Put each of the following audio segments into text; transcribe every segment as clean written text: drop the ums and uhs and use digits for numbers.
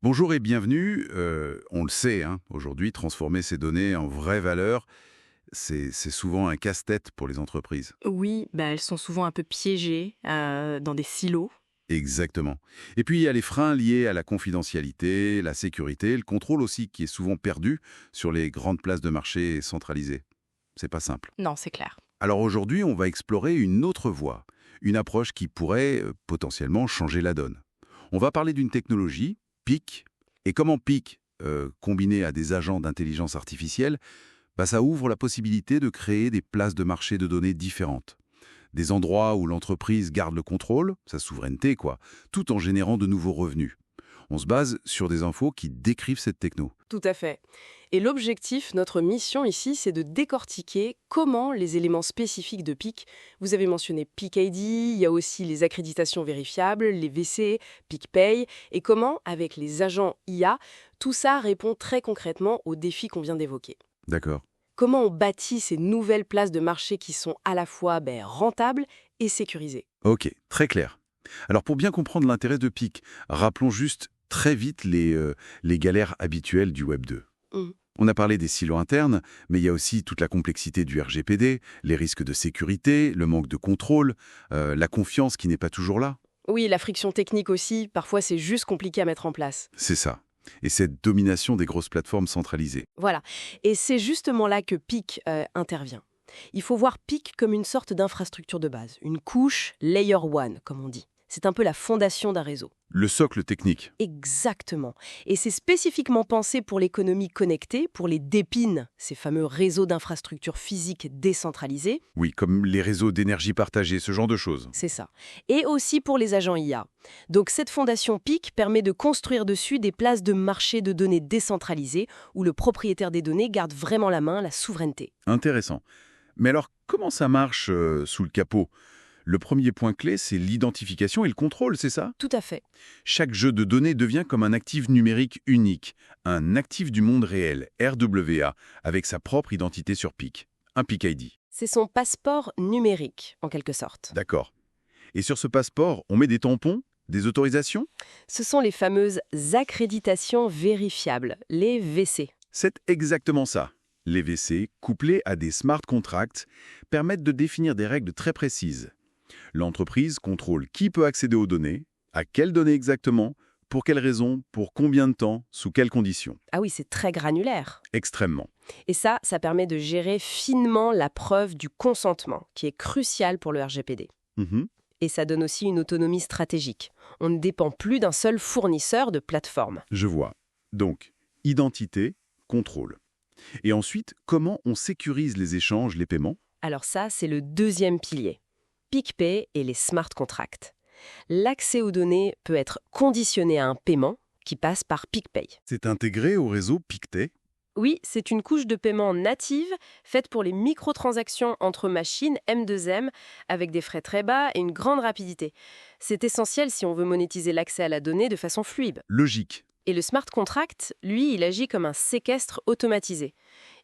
Bonjour et bienvenue. On le sait, hein, aujourd'hui, transformer ces données en vraie valeur, c'est souvent un casse-tête pour les entreprises. Oui, bah, elles sont souvent un peu piégées, dans des silos. Exactement. Et puis, il y a les freins liés à la confidentialité, la sécurité, le contrôle aussi, qui est souvent perdu sur les grandes places de marché centralisées. C'est pas simple. Non, c'est clair. Alors aujourd'hui, on va explorer une autre voie, une approche qui pourrait potentiellement changer la donne. On va parler d'une technologie, PIC, et comment PIC, combiné à des agents d'intelligence artificielle, bah, ça ouvre la possibilité de créer des places de marché de données différentes. Des endroits où l'entreprise garde le contrôle, sa souveraineté quoi, tout en générant de nouveaux revenus. On se base sur des infos qui décrivent cette techno. Tout à fait. Et l'objectif, notre mission ici, c'est de décortiquer comment les éléments spécifiques de PIC, vous avez mentionné PIC ID, il y a aussi les accréditations vérifiables, les VC, PIC Pay, et comment, avec les agents IA, tout ça répond très concrètement aux défis qu'on vient d'évoquer. D'accord. Comment on bâtit ces nouvelles places de marché qui sont à la fois rentables et sécurisées. Ok, très clair. Alors pour bien comprendre l'intérêt de PIC, rappelons juste très vite les galères habituelles du Web 2. Mhm. On a parlé des silos internes, mais il y a aussi toute la complexité du RGPD, les risques de sécurité, le manque de contrôle, la confiance qui n'est pas toujours là. Oui, la friction technique aussi, parfois c'est juste compliqué à mettre en place. C'est ça. Et cette domination des grosses plateformes centralisées. Voilà. Et c'est justement là que PIC intervient. Il faut voir PIC comme une sorte d'infrastructure de base, une couche layer one, comme on dit. C'est un peu la fondation d'un réseau. Le socle technique. Exactement. Et c'est spécifiquement pensé pour l'économie connectée, pour les DEPIN, ces fameux réseaux d'infrastructures physiques décentralisés. Oui, comme les réseaux d'énergie partagée, ce genre de choses. C'est ça. Et aussi pour les agents IA. Donc cette fondation PIC permet de construire dessus des places de marché de données décentralisées où le propriétaire des données garde vraiment la main, la souveraineté. Intéressant. Mais alors, comment ça marche sous le capot? Le premier point clé, c'est l'identification et le contrôle, c'est ça? Tout à fait. Chaque jeu de données devient comme un actif numérique unique, un actif du monde réel, RWA, avec sa propre identité sur PIC, un PIC ID. C'est son passeport numérique, en quelque sorte. D'accord. Et sur ce passeport, on met des tampons, des autorisations? Ce sont les fameuses accréditations vérifiables, les VC. C'est exactement ça. Les VC, couplés à des smart contracts, permettent de définir des règles très précises. L'entreprise contrôle qui peut accéder aux données, à quelles données exactement, pour quelles raisons, pour combien de temps, sous quelles conditions. Ah oui, c'est très granulaire. Extrêmement. Et ça permet de gérer finement la preuve du consentement, qui est crucial pour le RGPD. Mhm. Et ça donne aussi une autonomie stratégique. On ne dépend plus d'un seul fournisseur de plateforme. Je vois. Donc, identité, contrôle. Et ensuite, comment on sécurise les échanges, les paiements? Alors ça, c'est le deuxième pilier. PicPay et les smart contracts. L'accès aux données peut être conditionné à un paiement qui passe par PicPay. C'est intégré au réseau Pictet. Oui, c'est une couche de paiement native faite pour les microtransactions entre machines M2M avec des frais très bas et une grande rapidité. C'est essentiel si on veut monétiser l'accès à la donnée de façon fluide. Logique. Et le smart contract, lui, il agit comme un séquestre automatisé.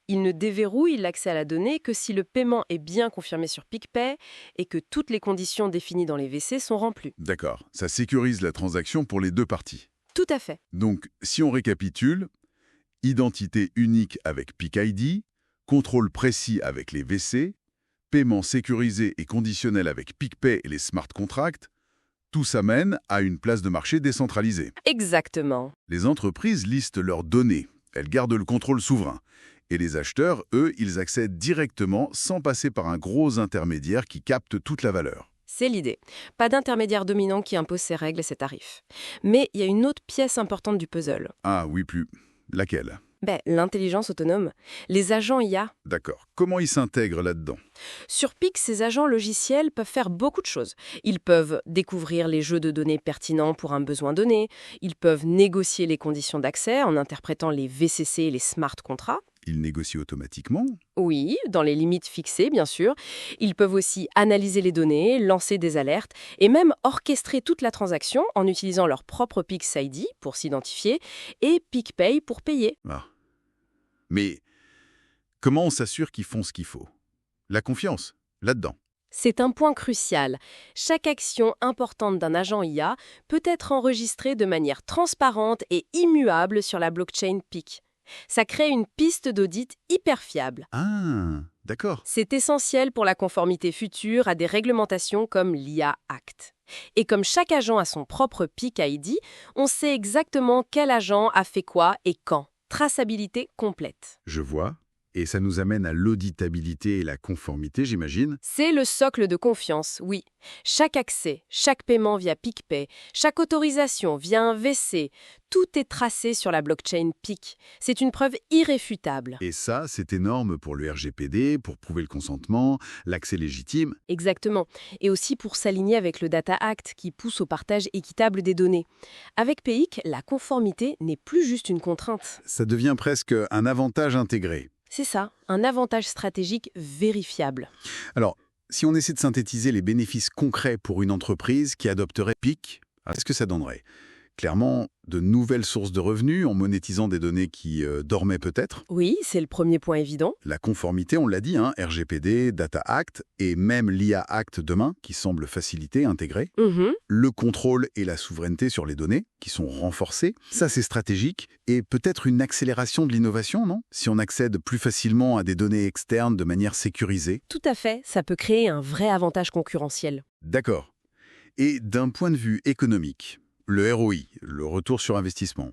Il ne déverrouille l'accès à la donnée que si le paiement est bien confirmé sur PicPay et que toutes les conditions définies dans les VC sont remplies. D'accord. Ça sécurise la transaction pour les deux parties. Tout à fait. Donc, si on récapitule, identité unique avec PIC-ID, contrôle précis avec les VC, paiement sécurisé et conditionnel avec PicPay et les smart contracts, tout ça mène à une place de marché décentralisée. Exactement. Les entreprises listent leurs données, elles gardent le contrôle souverain. Et les acheteurs, eux, ils accèdent directement sans passer par un gros intermédiaire qui capte toute la valeur. C'est l'idée. Pas d'intermédiaire dominant qui impose ses règles et ses tarifs. Mais il y a une autre pièce importante du puzzle. Ah oui, plus. Laquelle? L'intelligence autonome. Les agents IA. D'accord. Comment ils s'intègrent là-dedans? Sur PIC, ces agents logiciels peuvent faire beaucoup de choses. Ils peuvent découvrir les jeux de données pertinents pour un besoin donné. Ils peuvent négocier les conditions d'accès en interprétant les VCC et les smart contracts. Ils négocient automatiquement? Oui, dans les limites fixées, bien sûr. Ils peuvent aussi analyser les données, lancer des alertes et même orchestrer toute la transaction en utilisant leur propre PixID pour s'identifier et PicPay pour payer. Ah. Mais comment on s'assure qu'ils font ce qu'il faut? La confiance, là-dedans. C'est un point crucial. Chaque action importante d'un agent IA peut être enregistrée de manière transparente et immuable sur la blockchain PIC. Ça crée une piste d'audit hyper fiable. Ah, d'accord. C'est essentiel pour la conformité future à des réglementations comme l'IA Act. Et comme chaque agent a son propre PIC ID, on sait exactement quel agent a fait quoi et quand. Traçabilité complète. Je vois. Et ça nous amène à l'auditabilité et la conformité, j'imagine. C'est le socle de confiance, oui. Chaque accès, chaque paiement via PicPay, chaque autorisation via un VC, tout est tracé sur la blockchain PIC. C'est une preuve irréfutable. Et ça, c'est énorme pour le RGPD, pour prouver le consentement, l'accès légitime. Exactement. Et aussi pour s'aligner avec le Data Act qui pousse au partage équitable des données. Avec PIC, la conformité n'est plus juste une contrainte. Ça devient presque un avantage intégré. C'est ça, un avantage stratégique vérifiable. Alors, si on essaie de synthétiser les bénéfices concrets pour une entreprise qui adopterait PIC, qu'est-ce que ça donnerait? Clairement, de nouvelles sources de revenus en monétisant des données qui dormaient peut-être. Oui, c'est le premier point évident. La conformité, on l'a dit, RGPD, Data Act et même l'IA Act demain, qui semble faciliter, intégrer. Le contrôle et la souveraineté sur les données, qui sont renforcés. Ça, c'est stratégique. Et peut-être une accélération de l'innovation, non? Si on accède plus facilement à des données externes de manière sécurisée. Tout à fait, ça peut créer un vrai avantage concurrentiel. D'accord. Et d'un point de vue économique, le ROI, le retour sur investissement.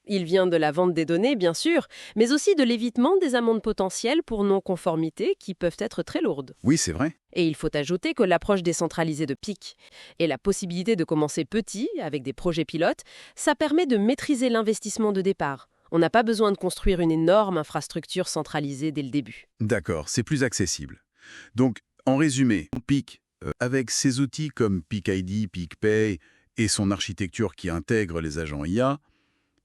Il vient de la vente des données, bien sûr, mais aussi de l'évitement des amendes potentielles pour non-conformité qui peuvent être très lourdes. Oui, c'est vrai. Et il faut ajouter que l'approche décentralisée de PIC et la possibilité de commencer petit, avec des projets pilotes, ça permet de maîtriser l'investissement de départ. On n'a pas besoin de construire une énorme infrastructure centralisée dès le début. D'accord, c'est plus accessible. Donc, en résumé, PIC, avec ses outils comme PIC-ID, PIC-Pay et son architecture qui intègre les agents IA,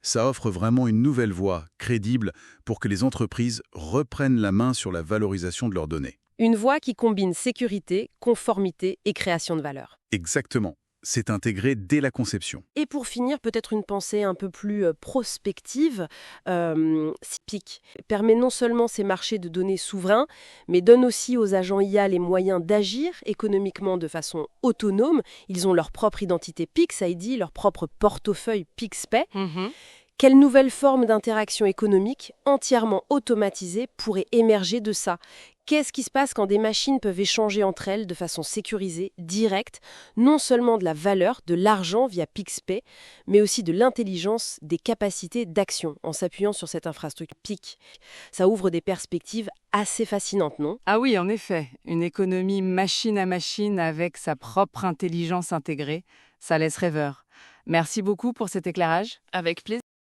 ça offre vraiment une nouvelle voie crédible pour que les entreprises reprennent la main sur la valorisation de leurs données. Une voie qui combine sécurité, conformité et création de valeur. Exactement. C'est intégré dès la conception. Et pour finir, peut-être une pensée un peu plus prospective. PIC permet non seulement ces marchés de données souverains, mais donne aussi aux agents IA les moyens d'agir économiquement de façon autonome. Ils ont leur propre identité PIX-ID, leur propre portefeuille PIX-Pay. Quelle nouvelle forme d'interaction économique entièrement automatisée pourrait émerger de ça? Qu'est-ce qui se passe quand des machines peuvent échanger entre elles de façon sécurisée, directe, non seulement de la valeur, de l'argent via PIX-Pay, mais aussi de l'intelligence, des capacités d'action en s'appuyant sur cette infrastructure PIC? Ça ouvre des perspectives assez fascinantes, non? Ah oui, en effet, une économie machine à machine avec sa propre intelligence intégrée, ça laisse rêveur. Merci beaucoup pour cet éclairage. Avec plaisir.